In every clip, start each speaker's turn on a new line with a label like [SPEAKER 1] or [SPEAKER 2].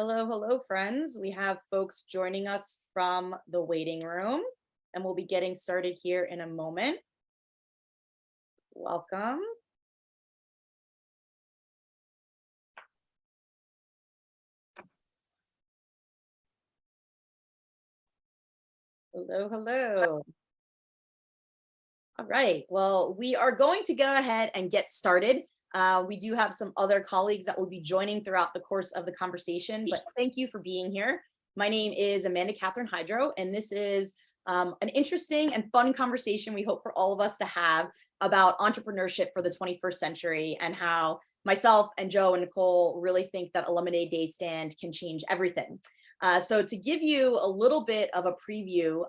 [SPEAKER 1] Hello, hello, friends. We have folks joining us from the waiting room, and we'll be getting started here in a moment. Welcome. Hello, hello. All right. Well, we are going to go ahead and get started. We do have some other colleagues that will be joining throughout the course of the conversation, but thank you for being here. My name is Amanda Catherine Hydro, and this is an interesting and fun conversation we hope for all of us to have about entrepreneurship for the 21st century and how myself and Joe and Nicole really think that a Lemonade Day stand can change everything. So to give you a little bit of a preview,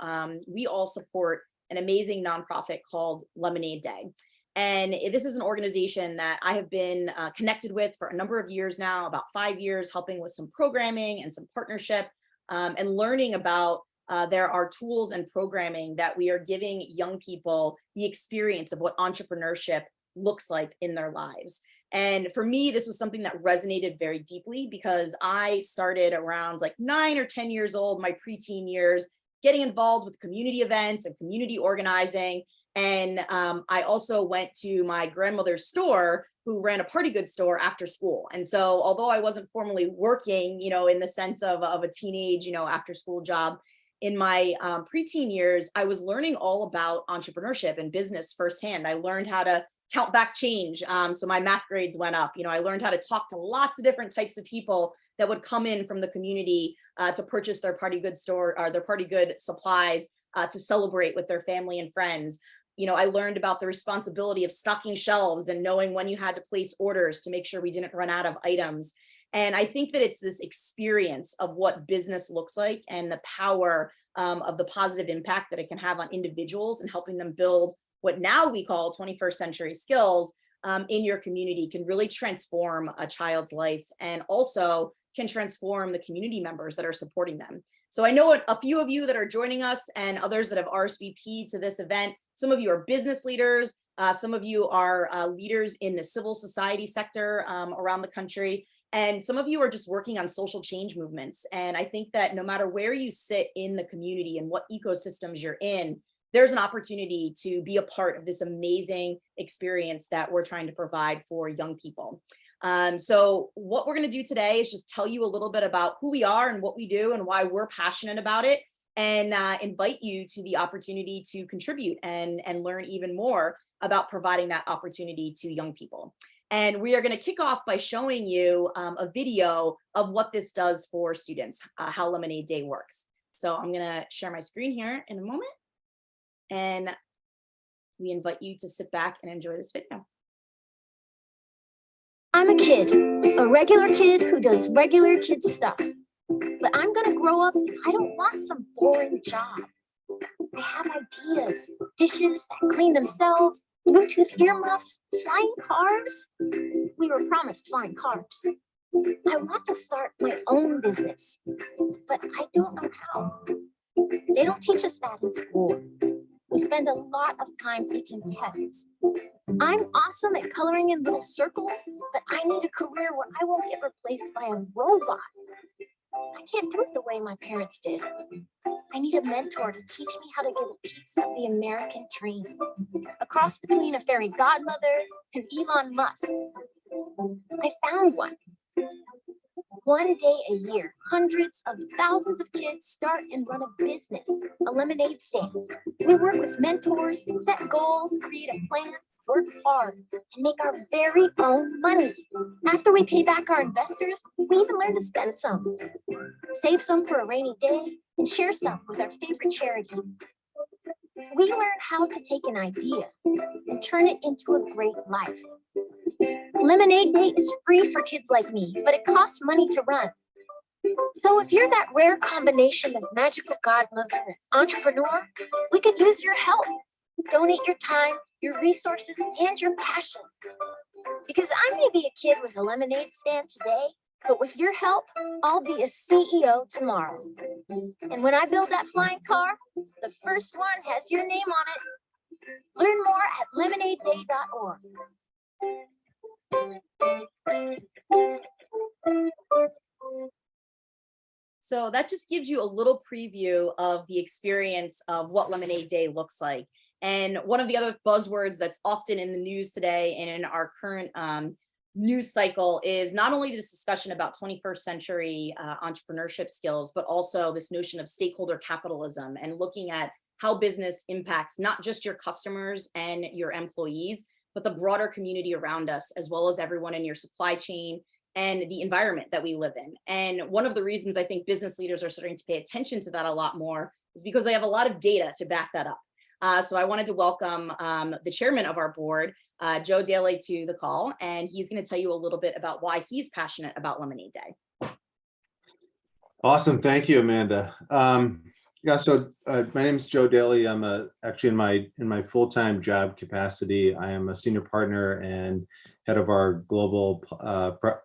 [SPEAKER 1] we all support an amazing nonprofit called Lemonade Day. And this is an organization that I have been connected with for a number of years now, about 5 years, helping with some programming and some partnership and learning about there are tools and programming that we are giving young people the experience of what entrepreneurship looks like in their lives. And for me, this was something that resonated very deeply because I started around like 9 or 10 years old, my preteen years, getting involved with community events and community organizing. And I also went to my grandmother's store who ran a party goods store after school. And so although I wasn't formally working, in the sense of a teenage, after school job, in my preteen years, I was learning all about entrepreneurship and business firsthand. I learned how to count back change. So my math grades went up. I learned how to talk to lots of different types of people that would come in from the community to purchase their party good store or their party good supplies to celebrate with their family and friends. I learned about the responsibility of stocking shelves and knowing when you had to place orders to make sure we didn't run out of items. And I think that it's this experience of what business looks like and the power of the positive impact that it can have on individuals and helping them build what now we call 21st century skills in your community can really transform a child's life and also can transform the community members that are supporting them. So I know a few of you that are joining us and others that have RSVP'd to this event. Some of you are business leaders. Some of you are leaders in the civil society sector around the country. And some of you are just working on social change movements. And I think that no matter where you sit in the community and what ecosystems you're in, there's an opportunity to be a part of this amazing experience that we're trying to provide for young people. So what we're going to do today is just tell you a little bit about who we are and what we do and why we're passionate about it, and invite you to the opportunity to contribute and learn even more about providing that opportunity to young people. And we are going to kick off by showing you a video of what this does for students, how Lemonade Day works. So I'm going to share my screen here in a moment. And we invite you to sit back and enjoy this video.
[SPEAKER 2] I'm a kid, a regular kid who does regular kid stuff. But I'm gonna grow up, I don't want some boring job. I have ideas, dishes that clean themselves, Bluetooth earmuffs, flying cars. We were promised flying cars. I want to start my own business, but I don't know how. They don't teach us that in school. We spend a lot of time taking tests. I'm awesome at coloring in little circles, but I need a career where I won't get replaced by a robot. I can't do it the way my parents did. I need a mentor to teach me how to get a piece of the American dream. A cross between a fairy godmother and Elon Musk. I found one. One day a year, hundreds of thousands of kids start and run a business, a lemonade stand. We work with mentors, set goals, create a plan, work hard, and make our very own money. After we pay back our investors, we even learn to spend some. Save some for a rainy day and share some with our favorite charity. We learn how to take an idea and turn it into a great life. Lemonade Day is free for kids like me, but it costs money to run. So if you're that rare combination of magical godmother and entrepreneur, we could use your help. Donate your time, your resources, and your passion. Because I may be a kid with a lemonade stand today, but with your help, I'll be a CEO tomorrow. And when I build that flying car, the first one has your name on it. Learn more at lemonadeday.org.
[SPEAKER 1] So that just gives you a little preview of the experience of what Lemonade Day looks like. And one of the other buzzwords that's often in the news today and in our current news cycle is not only this discussion about 21st century entrepreneurship skills, but also this notion of stakeholder capitalism and looking at how business impacts not just your customers and your employees, but the broader community around us, as well as everyone in your supply chain and the environment that we live in. And one of the reasons I think business leaders are starting to pay attention to that a lot more is because they have a lot of data to back that up. So I wanted to welcome the chairman of our board, Joe Daly, to the call, and he's going to tell you a little bit about why he's passionate about Lemonade Day.
[SPEAKER 3] Awesome, thank you, Amanda. Yeah, so my name is Joe Daly. I'm actually in my full-time job capacity. I am a senior partner and head of our global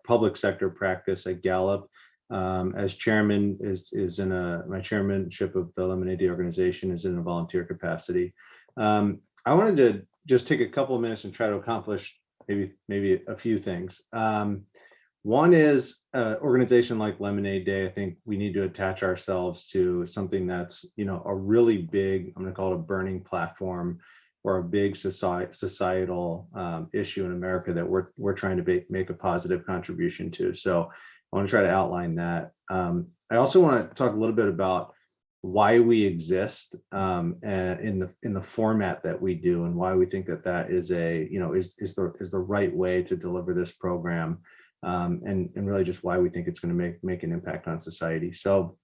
[SPEAKER 3] public sector practice at Gallup. As chairman my chairmanship of the Lemonade Day organization is in a volunteer capacity. I wanted to just take a couple of minutes and try to accomplish maybe a few things. One is organization like Lemonade Day. I think we need to attach ourselves to something that's, a really big, I'm going to call it a burning platform or a big societal issue in America that we're trying to make a positive contribution to. So I want to try to outline that. I also want to talk a little bit about why we exist in the format that we do, and why we think that is the right way to deliver this program, and really just why we think it's going to make an impact on society. So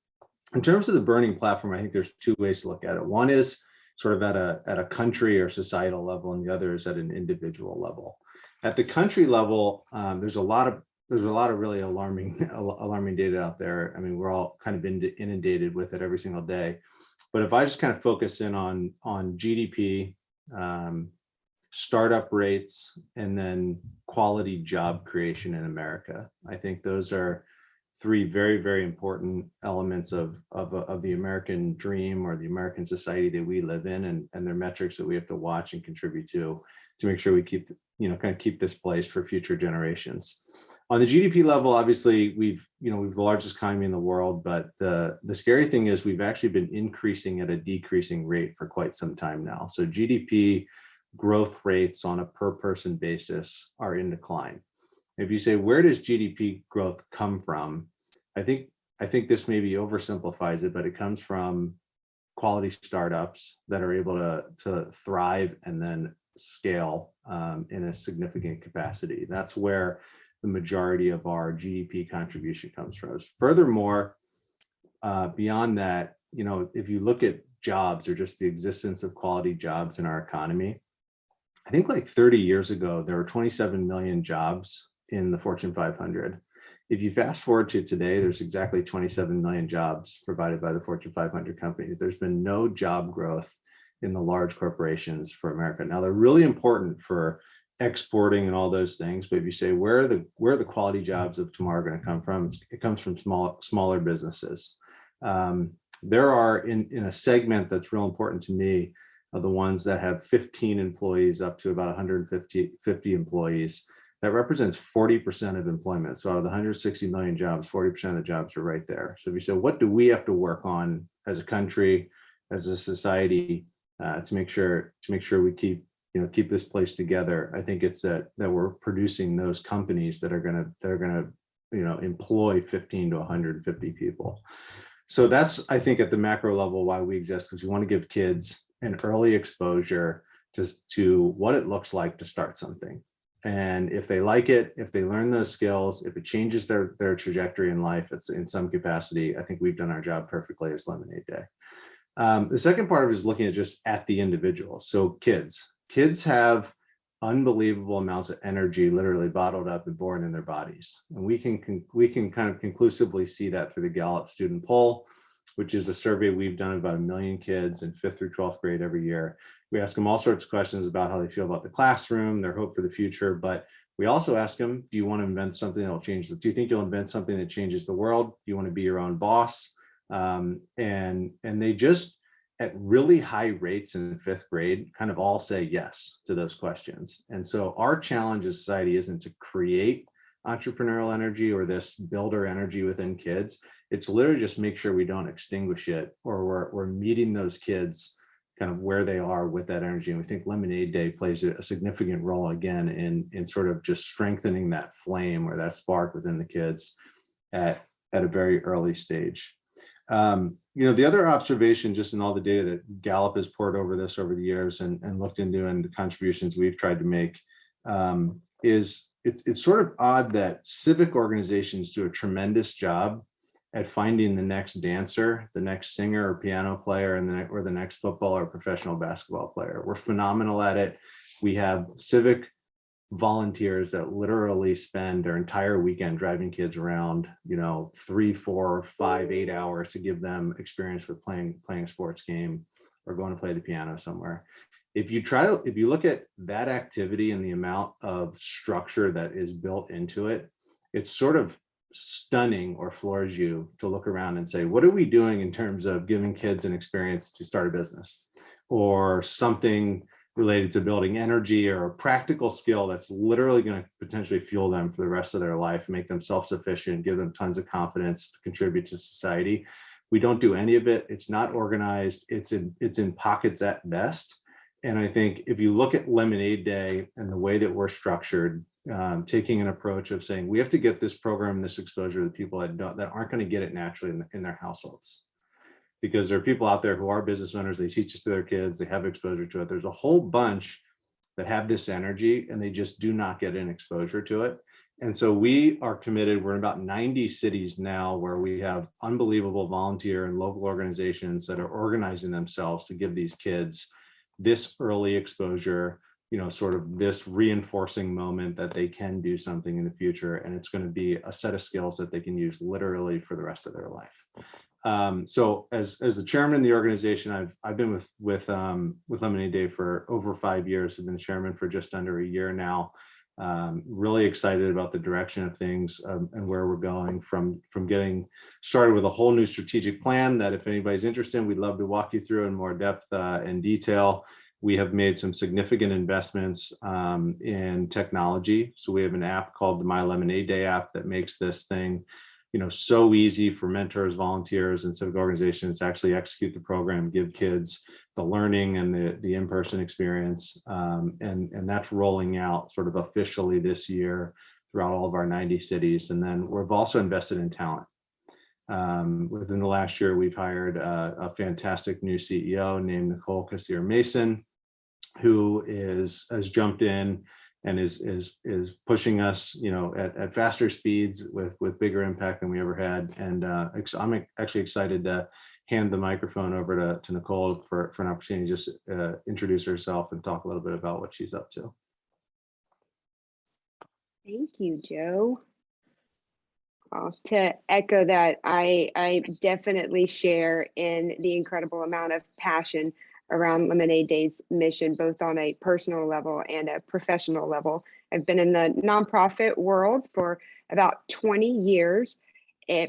[SPEAKER 3] in terms of the burning platform, I think there's two ways to look at it. One is sort of at a country or societal level, and the other is at an individual level. At the country level, there's a lot of really alarming data out there. I mean, we're all kind of inundated with it every single day. But if I just kind of focus in on GDP, startup rates, and then quality job creation in America, I think those are three very, very important elements of the American dream or the American society that we live in, and they're metrics that we have to watch and contribute to make sure we keep this place for future generations. On the GDP level, obviously we've the largest economy in the world, but the scary thing is we've actually been increasing at a decreasing rate for quite some time now. So GDP growth rates on a per person basis are in decline. If you say, where does GDP growth come from? I think this maybe oversimplifies it, but it comes from quality startups that are able to thrive and then scale in a significant capacity. That's where the majority of our GDP contribution comes from. Furthermore, beyond that, if you look at jobs or just the existence of quality jobs in our economy, I think like 30 years ago, there were 27 million jobs in the Fortune 500. If you fast forward to today, there's exactly 27 million jobs provided by the Fortune 500 companies. There's been no job growth in the large corporations for America. Now, they're really important for exporting and all those things, but if you say, where are the quality jobs of tomorrow going to come from? It comes from smaller businesses. There are in a segment that's real important to me, are the ones that have 15 employees up to about 150 employees. That represents 40% of employment. So out of the 160 million jobs, 40% of the jobs are right there. So if you say, what do we have to work on as a country, as a society, to make sure we keep this place together? I think it's that we're producing those companies that are gonna employ 15 to 150 people. So that's, I think, at the macro level why we exist, because we want to give kids an early exposure to what it looks like to start something. And if they like it, if they learn those skills, if it changes their trajectory in life, it's in some capacity, I think we've done our job perfectly as Lemonade Day. The second part of it is looking at the individual. So kids have unbelievable amounts of energy literally bottled up and born in their bodies. And we can kind of conclusively see that through the Gallup student poll, which is a survey we've done of about 1 million kids in 5th through 12th grade every year. We ask them all sorts of questions about how they feel about the classroom, their hope for the future, but we also ask them, do you want to invent something that will change? Do you think you'll invent something that changes the world? Do you want to be your own boss? And they just, at really high rates in 5th grade, kind of all say yes to those questions. And so our challenge as society isn't to create entrepreneurial energy or this builder energy within kids. It's literally just make sure we don't extinguish it, or we're meeting those kids kind of where they are with that energy. And we think Lemonade Day plays a significant role again in sort of just strengthening that flame or that spark within the kids at a very early stage. The other observation, just in all the data that Gallup has poured over this over the years and looked into, and the contributions we've tried to make, is it's sort of odd that civic organizations do a tremendous job at finding the next dancer, the next singer or piano player, and or the next football or professional basketball player. We're phenomenal at it. We have civic volunteers that literally spend their entire weekend driving kids around, 3, 4, 5, 8 hours to give them experience with playing a sports game or going to play the piano somewhere. If you look at that activity and the amount of structure that is built into it, it's sort of stunning or floors you to look around and say, what are we doing in terms of giving kids an experience to start a business or something related to building energy or a practical skill that's literally going to potentially fuel them for the rest of their life, make them self-sufficient, give them tons of confidence to contribute to society. We don't do any of it. It's not organized. It's in pockets at best. And I think if you look at Lemonade Day and the way that we're structured, taking an approach of saying we have to get this program, this exposure to people that aren't going to get it naturally in their households. Because there are people out there who are business owners, they teach it to their kids, they have exposure to it. There's a whole bunch that have this energy and they just do not get an exposure to it. And so we are committed. We're in about 90 cities now where we have unbelievable volunteer and local organizations that are organizing themselves to give these kids this early exposure, sort of this reinforcing moment that they can do something in the future. And it's going to be a set of skills that they can use literally for the rest of their life. So as the chairman of the organization, I've been with Lemonade Day for over 5 years. I've been the chairman for just under a year now. Really excited about the direction of things and where we're going from getting started with a whole new strategic plan that if anybody's interested, we'd love to walk you through in more depth and detail. We have made some significant investments in technology. So we have an app called the My Lemonade Day app that makes this thing so easy for mentors, volunteers, and civic organizations to actually execute the program, give kids the learning and the in-person experience. And that's rolling out sort of officially this year throughout all of our 90 cities. And then we've also invested in talent. Within the last year, we've hired a fantastic new CEO named Nicole Cassier-Mason, who has jumped in and is pushing us, at faster speeds with bigger impact than we ever had. And I'm actually excited to hand the microphone over to Nicole for an opportunity to just introduce herself and talk a little bit about what she's up to.
[SPEAKER 4] Thank you, Joe. To echo that, I definitely share in the incredible amount of passion around Lemonade Day's mission, both on a personal level and a professional level. I've been in the nonprofit world for about 20 years,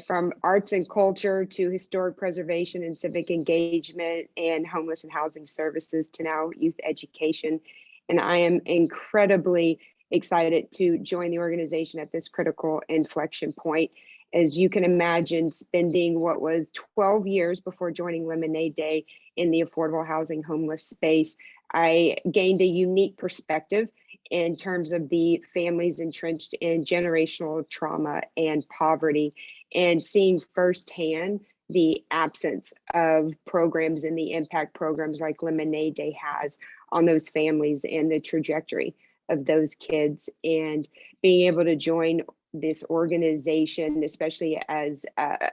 [SPEAKER 4] from arts and culture to historic preservation and civic engagement and homeless and housing services to now youth education. And I am incredibly excited to join the organization at this critical inflection point. As you can imagine, spending what was 12 years before joining Lemonade Day in the affordable housing homeless space, I gained a unique perspective in terms of the families entrenched in generational trauma and poverty, and seeing firsthand the absence of programs and the impact programs like Lemonade Day has on those families and the trajectory of those kids. And being able to join this organization, especially as a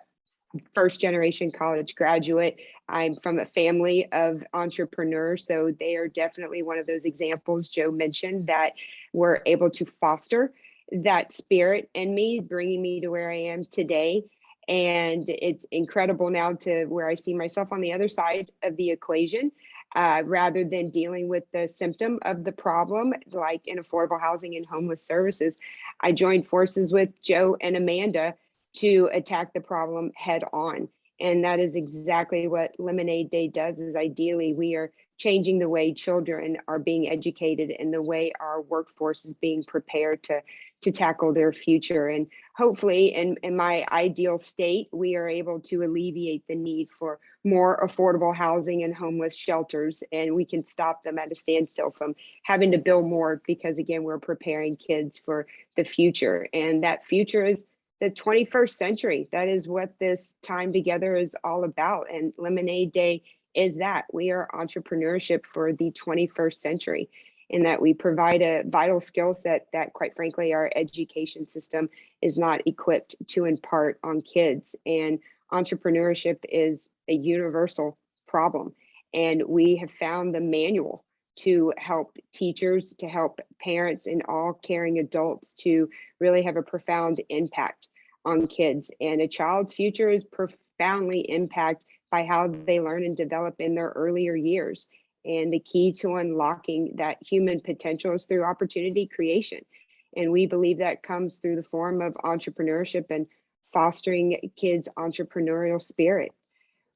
[SPEAKER 4] first generation college graduate, I'm from a family of entrepreneurs, so they are definitely one of those examples Joe mentioned that were able to foster that spirit in me, bringing me to where I am today. And it's incredible now to where I see myself on the other side of the equation. Rather than dealing with the symptom of the problem, like in affordable housing and homeless services, I joined forces with Joe and Amanda to attack the problem head on And that is exactly what Lemonade Day does. Is ideally we are changing the way children are being educated and the way our workforce is being prepared to tackle their future. And hopefully in my ideal state, we are able to alleviate the need for more affordable housing and homeless shelters, and we can stop them at a standstill from having to build more, because again, we're preparing kids for the future, and that future is the 21st century. That is what this time together is all about. And Lemonade Day is that. We are entrepreneurship for the 21st century, in that we provide a vital skill set that, quite frankly, our education system is not equipped to impart on kids. And entrepreneurship is a universal problem. And we have found the manual to help teachers, to help parents, and all caring adults to really have a profound impact on kids. And a child's future is profoundly impacted by how they learn and develop in their earlier years. And the key to unlocking that human potential is through opportunity creation. And we believe that comes through the form of entrepreneurship and fostering kids' entrepreneurial spirit.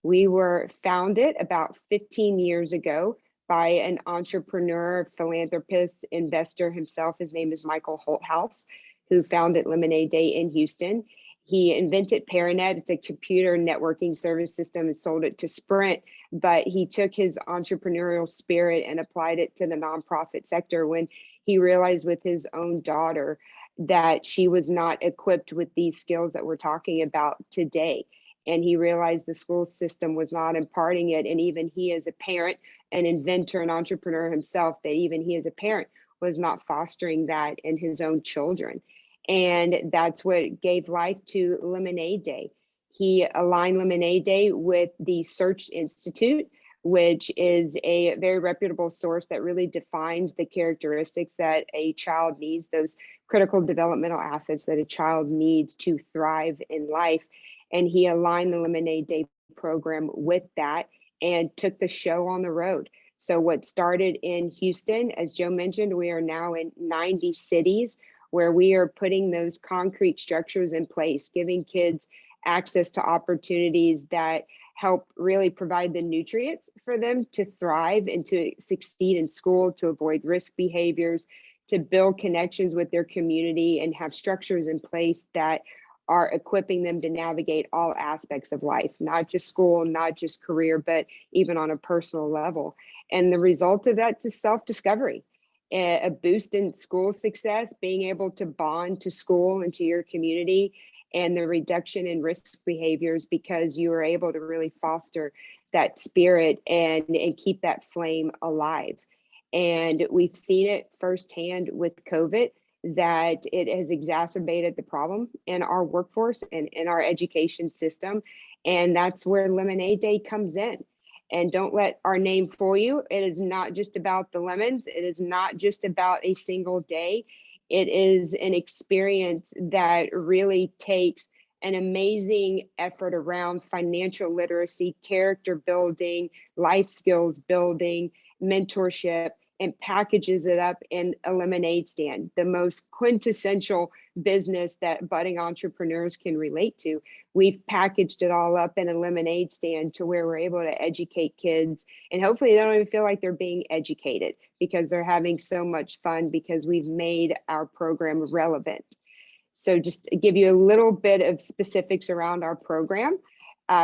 [SPEAKER 4] We were founded about 15 years ago by an entrepreneur, philanthropist, investor himself. His name is Michael Holthouse, who founded Lemonade Day in Houston. He invented Paranet. It's a computer networking service system, and sold it to Sprint. But he took his entrepreneurial spirit and applied it to the nonprofit sector when he realized with his own daughter that she was not equipped with these skills that we're talking about today. And he realized the school system was not imparting it. And even he, as a parent, an inventor, an entrepreneur himself, that even he, as a parent, was not fostering that in his own children. And that's what gave life to Lemonade Day. He aligned Lemonade Day with the Search Institute, which is a very reputable source that really defines the characteristics that a child needs, those critical developmental assets that a child needs to thrive in life. And he aligned the Lemonade Day program with that and took the show on the road. So what started in Houston, as Joe mentioned, we are now in 90 cities where we are putting those concrete structures in place, giving kids access to opportunities that help really provide the nutrients for them to thrive and to succeed in school, to avoid risk behaviors, to build connections with their community, and have structures in place that are equipping them to navigate all aspects of life, not just school, not just career, but even on a personal level. And the result of that is self-discovery, a boost in school success, being able to bond to school and to your community, and the reduction in risk behaviors because you are able to really foster that spirit and keep that flame alive. And we've seen it firsthand with COVID, that it has exacerbated the problem in our workforce and in our education system. And that's where Lemonade Day comes in. And don't let our name fool you. It is not just about the lemons. It is not just about a single day. It is an experience that really takes an amazing effort around financial literacy, character building, life skills building, mentorship, and packages it up in a lemonade stand, the most quintessential business that budding entrepreneurs can relate to. We've packaged it all up in a lemonade stand to where we're able to educate kids, and hopefully they don't even feel like they're being educated because they're having so much fun because we've made our program relevant. So just to give you a little bit of specifics around our program,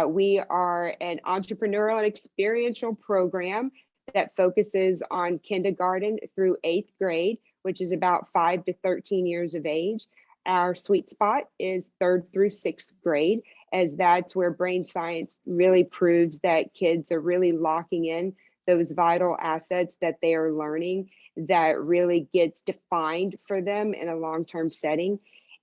[SPEAKER 4] we are an entrepreneurial and experiential program that focuses on kindergarten through 8th grade, which is about 5 to 13 years of age. Our sweet spot is 3rd through 6th grade, as that's where brain science really proves that kids are really locking in those vital assets that they are learning that really gets defined for them in a long-term setting.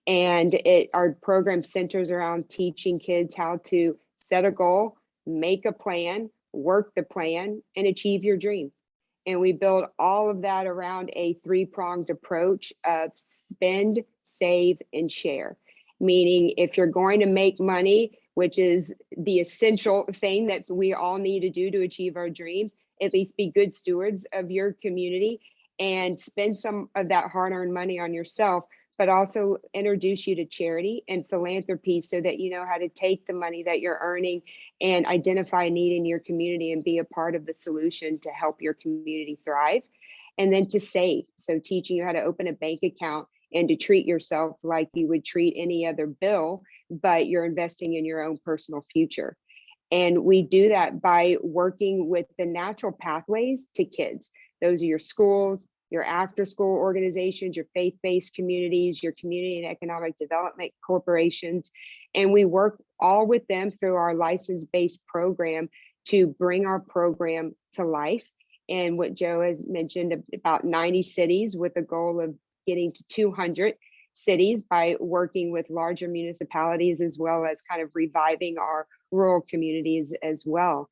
[SPEAKER 4] And our program centers around teaching kids how to set a goal, make a plan, work the plan, and achieve your dream. And we build all of that around a 3-pronged approach of spend, save, and share. Meaning if you're going to make money, which is the essential thing that we all need to do to achieve our dreams, at least be good stewards of your community and spend some of that hard-earned money on yourself, but also introduce you to charity and philanthropy so that you know how to take the money that you're earning and identify a need in your community and be a part of the solution to help your community thrive. And then to save, so teaching you how to open a bank account and to treat yourself like you would treat any other bill, but you're investing in your own personal future. And we do that by working with the natural pathways to kids. Those are your schools, your after school organizations, your faith-based communities, your community and economic development corporations. And we work all with them through our license-based program to bring our program to life. And what Joe has mentioned, about 90 cities with a goal of getting to 200 cities by working with larger municipalities, as well as kind of reviving our rural communities as well.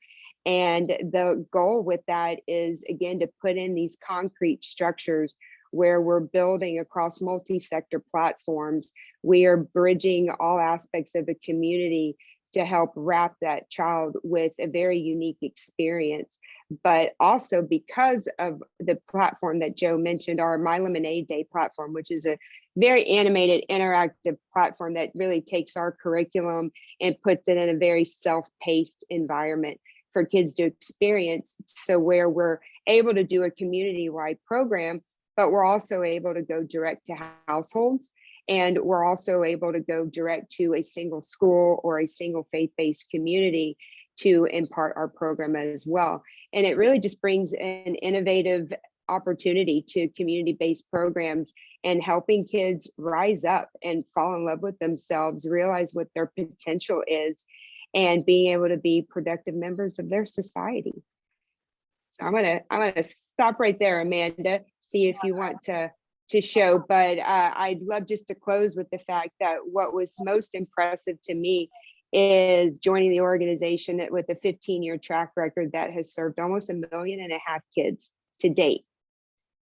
[SPEAKER 4] And the goal with that is, again, to put in these concrete structures where we're building across multi-sector platforms. We are bridging all aspects of the community to help wrap that child with a very unique experience. But also, because of the platform that Joe mentioned, our My Lemonade Day platform, which is a very animated, interactive platform that really takes our curriculum and puts it in a very self-paced environment for kids to experience. So where we're able to do a community-wide program, but we're also able to go direct to households. And we're also able to go direct to a single school or a single faith-based community to impart our program as well. And it really just brings an innovative opportunity to community-based programs and helping kids rise up and fall in love with themselves, realize what their potential is, and being able to be productive members of their society. So I'm gonna stop right there, Amanda, see if you want to show, but I'd love just to close with the fact that what was most impressive to me is joining the organization with a 15-year track record that has served almost 1.5 million kids to date.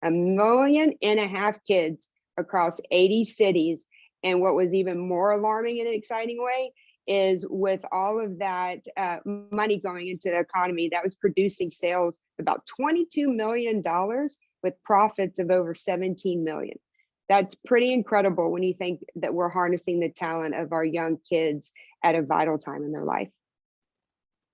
[SPEAKER 4] 1.5 million kids across 80 cities. And what was even more alarming in an exciting way is with all of that money going into the economy, that was producing sales of about $22 million with profits of over 17 million. That's pretty incredible when you think that we're harnessing the talent of our young kids at a vital time in their life.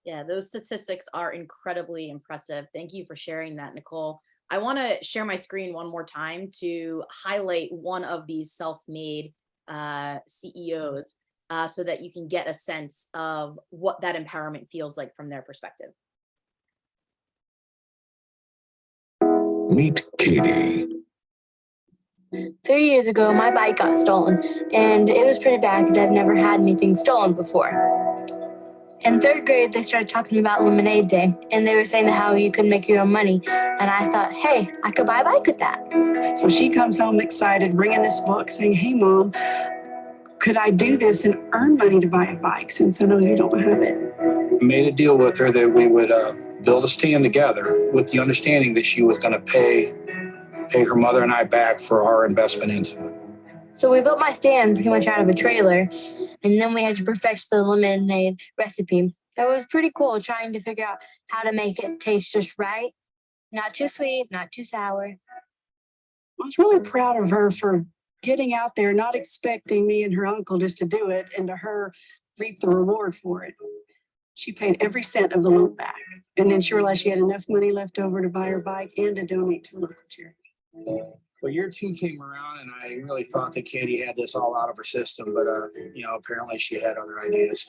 [SPEAKER 1] Yeah, those statistics are incredibly impressive. Thank you for sharing that, Nicole. I want to share my screen one more time to highlight one of these self-made CEOs so that you can get a sense of what that empowerment feels like from their perspective.
[SPEAKER 5] Meet Katie.
[SPEAKER 6] 3 years ago, my bike got stolen, and it was pretty bad because I've never had anything stolen before. In 3rd grade, they started talking about Lemonade Day, and they were saying how you could make your own money. And I thought, hey, I could buy a bike with that.
[SPEAKER 7] So she comes home excited, bringing this book, saying, hey, Mom, could I do this and earn money to buy a bike since I know you don't have it?
[SPEAKER 5] I made a deal with her that we would build a stand together with the understanding that she was going to pay her mother and I back for our investment into it.
[SPEAKER 6] So we built my stand pretty much out of a trailer, and then we had to perfect the lemonade recipe. It was pretty cool trying to figure out how to make it taste just right. Not too sweet, not too sour.
[SPEAKER 7] I was really proud of her for getting out there, not expecting me and her uncle just to do it, and to her reap the reward for it. She paid every cent of the loan back, and then she realized she had enough money left over to buy her bike and to donate to a local charity.
[SPEAKER 5] Well, year 2 came around, and I really thought that Katie had this all out of her system, but apparently she had other ideas.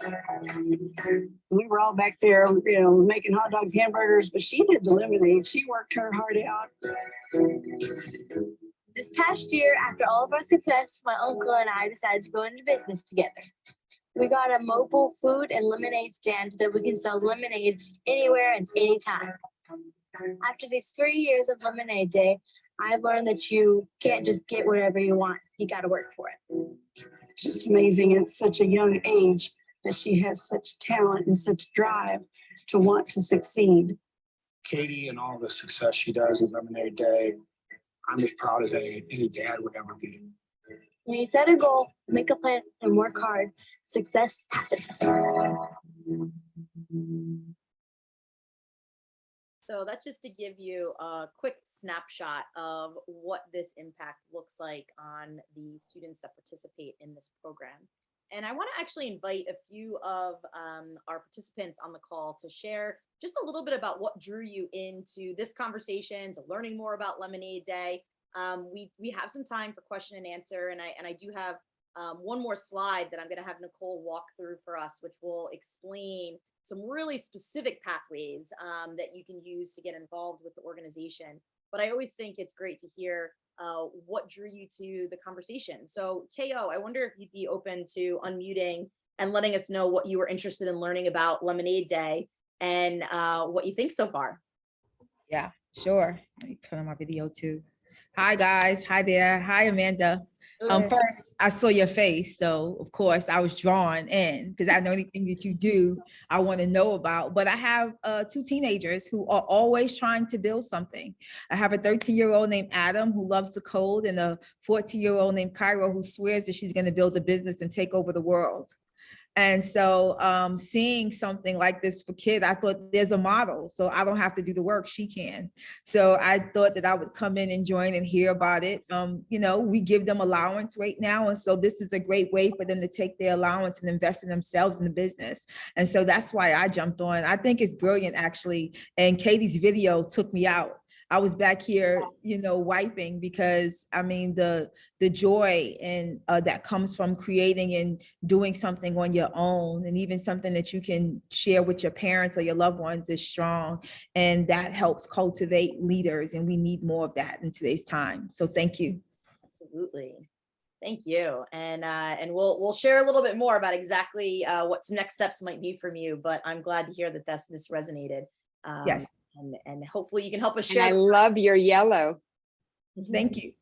[SPEAKER 7] We were all back there, making hot dogs, hamburgers, but she did the lemonade. She worked her heart out.
[SPEAKER 6] This past year, after all of our success, my uncle and I decided to go into business together. We got a mobile food and lemonade stand that we can sell lemonade anywhere and anytime. After these 3 years of Lemonade Day, I've learned that you can't just get whatever you want. You got to work for it.
[SPEAKER 7] It's just amazing at such a young age that she has such talent and such drive to want to succeed.
[SPEAKER 5] Katie and all the success she does with Lemonade Day, I'm as proud as any dad would ever be.
[SPEAKER 6] When you set a goal, make a plan, and work hard, success happens.
[SPEAKER 1] So that's just to give you a quick snapshot of what this impact looks like on the students that participate in this program. And I want to actually invite a few of our participants on the call to share just a little bit about what drew you into this conversation, to learning more about Lemonade Day. We have some time for question and answer, and I do have one more slide that I'm going to have Nicole walk through for us, which will explain some really specific pathways that you can use to get involved with the organization. But I always think it's great to hear what drew you to the conversation. So KO, I wonder if you'd be open to unmuting and letting us know what you were interested in learning about Lemonade Day and what you think so far.
[SPEAKER 8] Yeah, sure. Let me put on my video too. Hi guys, hi there. Hi Amanda. First, I saw your face, so of course I was drawn in because I know anything that you do, I want to know about. But I have two teenagers who are always trying to build something. I have a 13-year-old named Adam who loves to code, and a 14-year-old named Cairo who swears that she's going to build a business and take over the world. And so seeing something like this for kids, I thought there's a model, so I don't have to do the work, she can. So I thought that I would come in and join and hear about it. You know, we give them allowance right now. And so this is a great way for them to take their allowance and invest in themselves in the business. And so that's why I jumped on. I think it's brilliant, actually. And Katie's video took me out. I was back here, you know, wiping, because I mean, the joy and that comes from creating and doing something on your own, and even something that you can share with your parents or your loved ones, is strong. And that helps cultivate leaders. And we need more of that in today's time. So thank you.
[SPEAKER 1] Absolutely. Thank you. And we'll share a little bit more about exactly what's next steps might be from you, but I'm glad to hear that this resonated.
[SPEAKER 8] Yes.
[SPEAKER 1] And hopefully you can help us
[SPEAKER 4] And
[SPEAKER 1] share.
[SPEAKER 4] I love your yellow.
[SPEAKER 8] Thank you.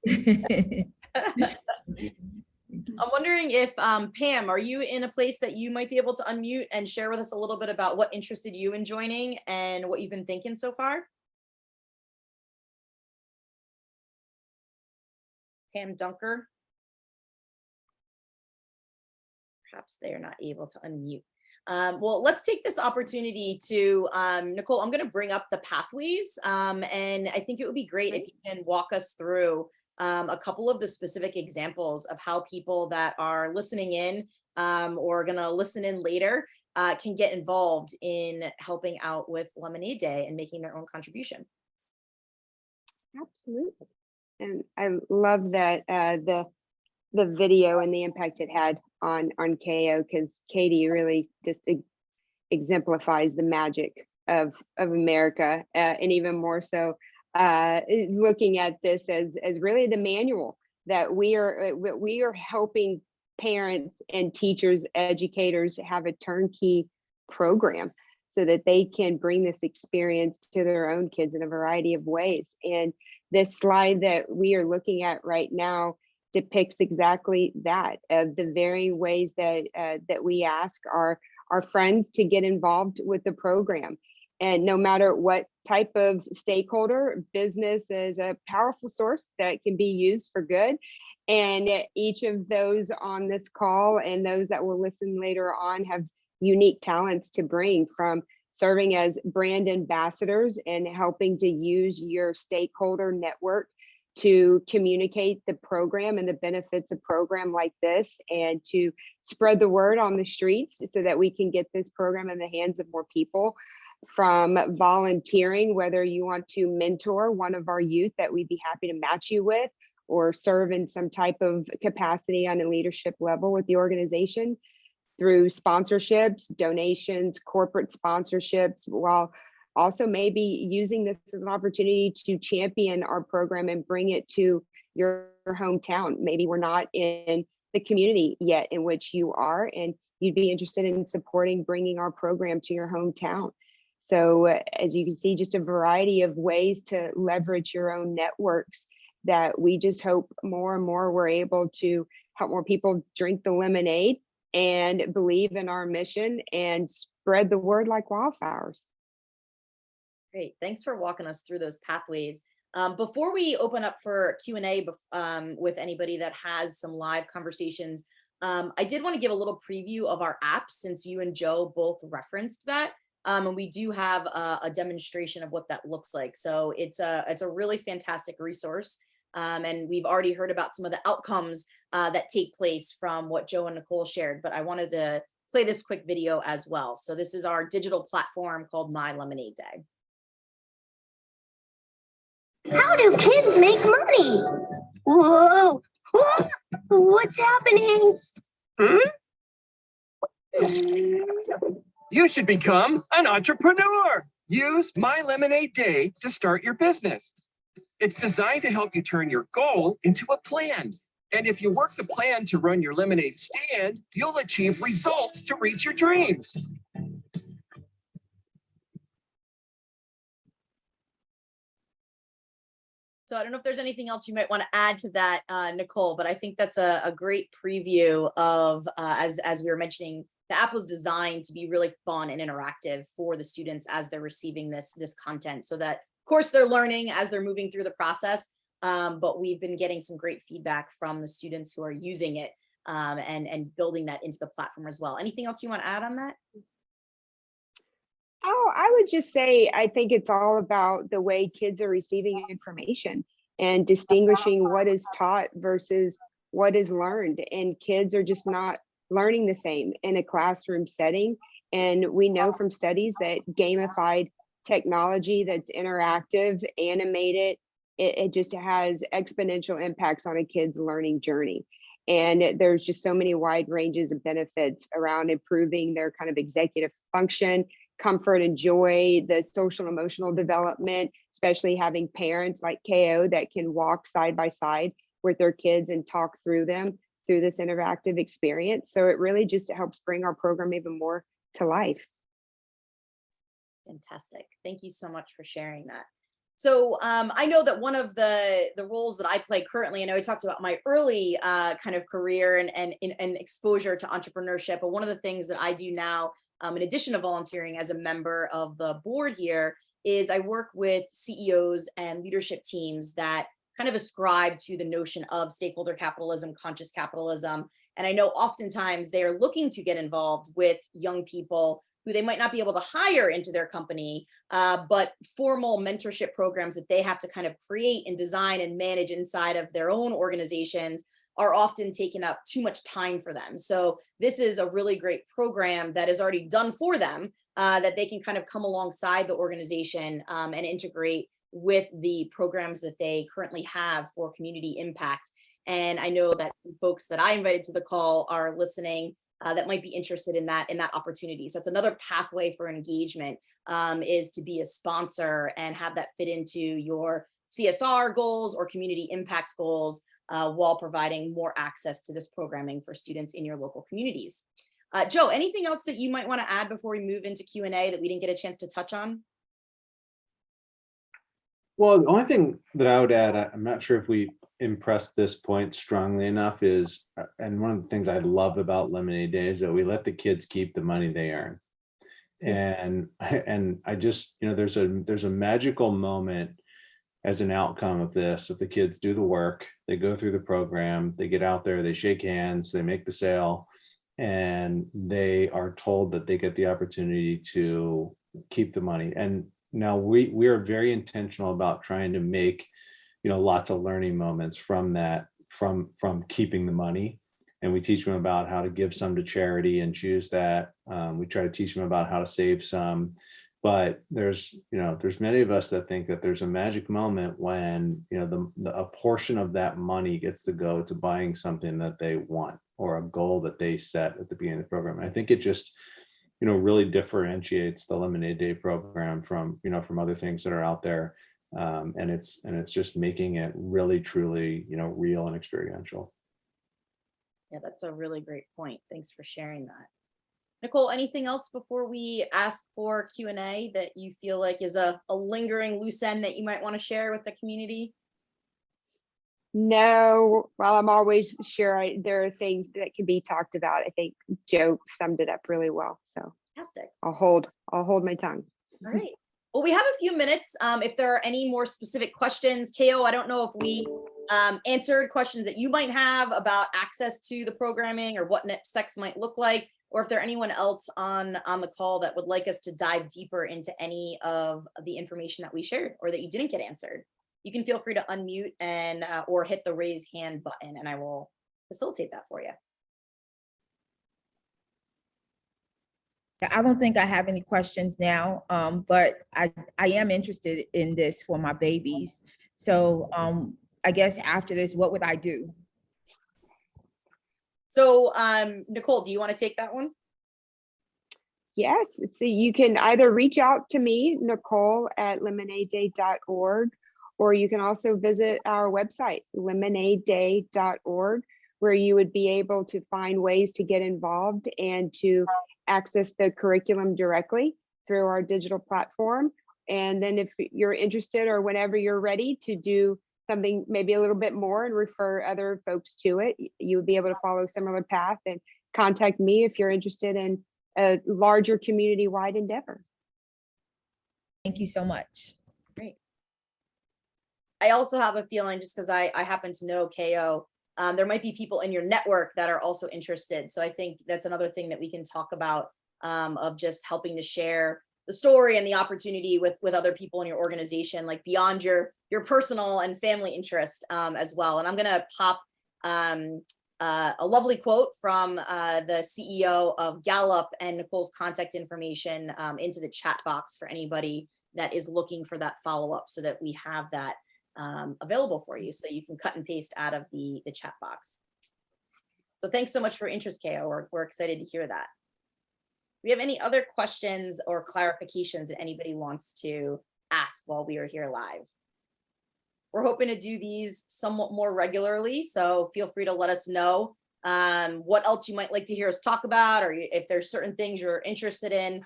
[SPEAKER 1] I'm wondering if Pam, are you in a place that you might be able to unmute and share with us a little bit about what interested you in joining and what you've been thinking so far? Pam Dunker. Perhaps they are not able to unmute. Well, let's take this opportunity to, Nicole, I'm going to bring up the pathways. And I think it would be great if you can walk us through a couple of the specific examples of how people that are listening in or going to listen in later can get involved in helping out with Lemonade Day and making their own contribution.
[SPEAKER 4] Absolutely. And I love that the video and the impact it had on KO, because Katie really just exemplifies the magic of America, and even more so looking at this as really the manual that we are helping parents and teachers, educators have a turnkey program so that they can bring this experience to their own kids in a variety of ways. And this slide that we are looking at right now depicts exactly that, of the varying ways that that we ask our friends to get involved with the program. And no matter what type of stakeholder, business is a powerful source that can be used for good. And each of those on this call and those that will listen later on have unique talents to bring, from serving as brand ambassadors and helping to use your stakeholder network to communicate the program and the benefits of program like this, and to spread the word on the streets so that we can get this program in the hands of more people. From volunteering, whether you want to mentor one of our youth that we'd be happy to match you with, or serve in some type of capacity on a leadership level with the organization, through sponsorships, donations, corporate sponsorships, while also maybe using this as an opportunity to champion our program and bring it to your hometown. Maybe we're not in the community yet in which you are, and you'd be interested in supporting bringing our program to your hometown. So as you can see, just a variety of ways to leverage your own networks that we just hope more and more we're able to help more people drink the lemonade and believe in our mission and spread the word like wildflowers.
[SPEAKER 1] Great, thanks for walking us through those pathways. Before we open up for Q&A with anybody that has some live conversations, I did want to give a little preview of our app, since you and Joe both referenced that. And we do have a demonstration of what that looks like. So it's a really fantastic resource. And we've already heard about some of the outcomes that take place from what Joe and Nicole shared, but I wanted to play this quick video as well. So this is our digital platform called My Lemonade Day.
[SPEAKER 2] How do kids make money? Whoa, whoa, what's happening?
[SPEAKER 9] You should become an entrepreneur. Use My Lemonade Day to start your business. It's designed to help you turn your goal into a plan. And if you work the plan to run your lemonade stand, you'll achieve results to reach your dreams.
[SPEAKER 1] So I don't know if there's anything else you might want to add to that, Nicole, but I think that's a great preview of, as we were mentioning, the app was designed to be really fun and interactive for the students as they're receiving this content, so that, of course, they're learning as they're moving through the process, but we've been getting some great feedback from the students who are using it and building that into the platform as well. Anything else you want to add on that?
[SPEAKER 4] Oh, I would just say, I think it's all about the way kids are receiving information and distinguishing what is taught versus what is learned. And kids are just not learning the same in a classroom setting. And we know from studies that gamified technology that's interactive, animated, it just has exponential impacts on a kid's learning journey. And there's just so many wide ranges of benefits around improving their kind of executive function, comfort and joy, the social emotional development, especially having parents like KO that can walk side by side with their kids and talk through them through this interactive experience. So it really just helps bring our program even more to life.
[SPEAKER 1] Fantastic. Thank you so much for sharing that. So I know that one of the roles that I play currently, I know I talked about my early kind of career and exposure to entrepreneurship, but one of the things that I do now, in addition to volunteering as a member of the board here, is I work with CEOs and leadership teams that kind of ascribe to the notion of stakeholder capitalism, conscious capitalism. And I know oftentimes they are looking to get involved with young people who they might not be able to hire into their company, but formal mentorship programs that they have to kind of create and design and manage inside of their own organizations are often taking up too much time for them. So this is a really great program that is already done for them, that they can kind of come alongside the organization and integrate with the programs that they currently have for community impact. And I know that some folks that I invited to the call are listening that might be interested in that opportunity. So that's another pathway for engagement, is to be a sponsor and have that fit into your CSR goals or community impact goals, while providing more access to this programming for students in your local communities. Joe, anything else that you might want to add before we move into Q&A that we didn't get a chance to touch on?
[SPEAKER 3] Well, the only thing that I would add, I'm not sure if we impressed this point strongly enough, is, and one of the things I love about Lemonade Day is that we let the kids keep the money they earn. And I just, there's a magical moment as an outcome of this. If the kids do the work, they go through the program, they get out there, they shake hands, they make the sale, and they are told that they get the opportunity to keep the money. And now we are very intentional about trying to make, lots of learning moments from that, from keeping the money. And we teach them about how to give some to charity and choose that. We try to teach them about how to save some. But there's many of us that think that there's a magic moment when, a portion of that money gets to go to buying something that they want or a goal that they set at the beginning of the program. And I think it just, really differentiates the Lemonade Day program from other things that are out there. And it's just making it really, truly, real and experiential.
[SPEAKER 1] Yeah, that's a really great point. Thanks for sharing that. Nicole, anything else before we ask for Q&A that you feel like is a lingering loose end that you might want to share with the community?
[SPEAKER 4] No, well, I'm always sure there are things that can be talked about. I think Joe summed it up really well. So
[SPEAKER 1] Fantastic.
[SPEAKER 4] I'll hold my tongue.
[SPEAKER 1] All right. Well, we have a few minutes. If there are any more specific questions, KO, I don't know if we answered questions that you might have about access to the programming or what next steps might look like. or if there anyone else on the call that would like us to dive deeper into any of the information that we shared or that you didn't get answered, you can feel free to unmute and or hit the raise hand button, and I will facilitate that for you.
[SPEAKER 8] I don't think I have any questions now, but I am interested in this for my babies. So I guess after this, what would I do?
[SPEAKER 1] So Nicole, do you want to take that one?
[SPEAKER 4] Yes, so you can either reach out to me, Nicole@lemonadeday.org, or you can also visit our website, lemonadeday.org, where you would be able to find ways to get involved and to access the curriculum directly through our digital platform. And then if you're interested or whenever you're ready to do something maybe a little bit more and refer other folks to it, you would be able to follow a similar path and contact me if you're interested in a larger community-wide endeavor.
[SPEAKER 8] Thank you so much.
[SPEAKER 1] Great. I also have a feeling, just because I happen to know KO, there might be people in your network that are also interested. So I think that's another thing that we can talk about, of just helping to share the story and the opportunity with other people in your organization, like beyond your personal and family interest as well. And I'm gonna pop a lovely quote from the CEO of Gallup and Nicole's contact information into the chat box for anybody that is looking for that follow-up, so that we have that available for you, so you can cut and paste out of the chat box. So thanks so much for interest, KO. We're excited to hear that. Do we have any other questions or clarifications that anybody wants to ask while we are here live? We're hoping to do these somewhat more regularly, so feel free to let us know what else you might like to hear us talk about, or if there's certain things you're interested in.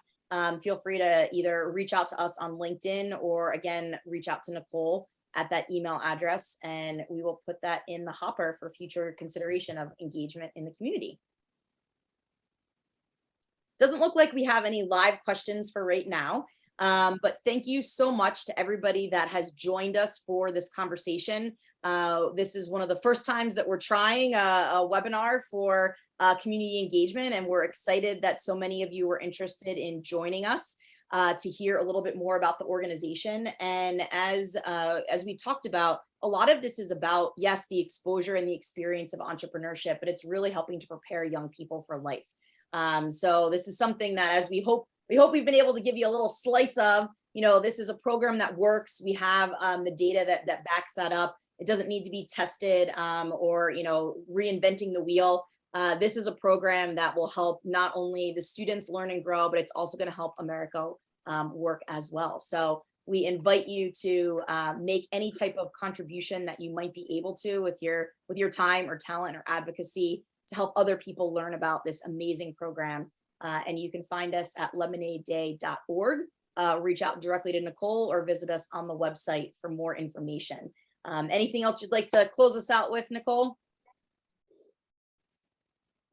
[SPEAKER 1] Feel free to either reach out to us on LinkedIn, or again, reach out to Nicole at that email address, and we will put that in the hopper for future consideration of engagement in the community. Doesn't look like we have any live questions for right now, but thank you so much to everybody that has joined us for this conversation. This is one of the first times that we're trying a webinar for community engagement, and we're excited that so many of you were interested in joining us to hear a little bit more about the organization. And as we talked about, a lot of this is about, yes, the exposure and the experience of entrepreneurship, but it's really helping to prepare young people for life. So this is something that, as we hope we've been able to give you a little slice of, this is a program that works. We have the data that backs that up. It doesn't need to be tested or reinventing the wheel. This is a program that will help not only the students learn and grow, but it's also going to help America work as well. So we invite you to make any type of contribution that you might be able to with your time or talent or advocacy to help other people learn about this amazing program. And you can find us at lemonadeday.org. Reach out directly to Nicole or visit us on the website for more information. Anything else you'd like to close us out with, Nicole?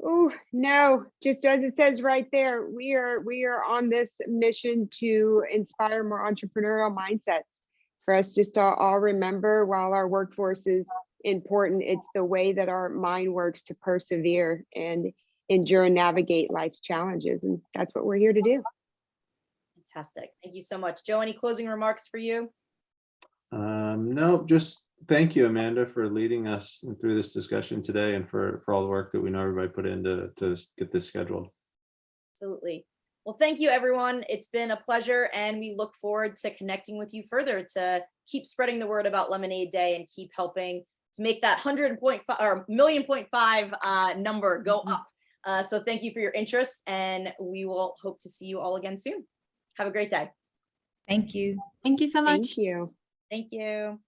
[SPEAKER 4] Oh, no, just as it says right there, we are on this mission to inspire more entrepreneurial mindsets, for us just to all remember, while our workforce is important, it's the way that our mind works to persevere and endure and navigate life's challenges. And that's what we're here to do.
[SPEAKER 1] Fantastic. Thank you so much. Joe, any closing remarks for you?
[SPEAKER 3] No, just thank you, Amanda, for leading us through this discussion today, and for all the work that we know everybody put in to get this scheduled.
[SPEAKER 1] Absolutely. Well, thank you, everyone. It's been a pleasure, and we look forward to connecting with you further to keep spreading the word about Lemonade Day and keep helping to make that 100.5 or 1,000,000.5 number go up. So thank you for your interest, and we will hope to see you all again soon. Have a great day.
[SPEAKER 8] Thank you.
[SPEAKER 10] Thank you so much.
[SPEAKER 4] Thank you.
[SPEAKER 1] Thank you.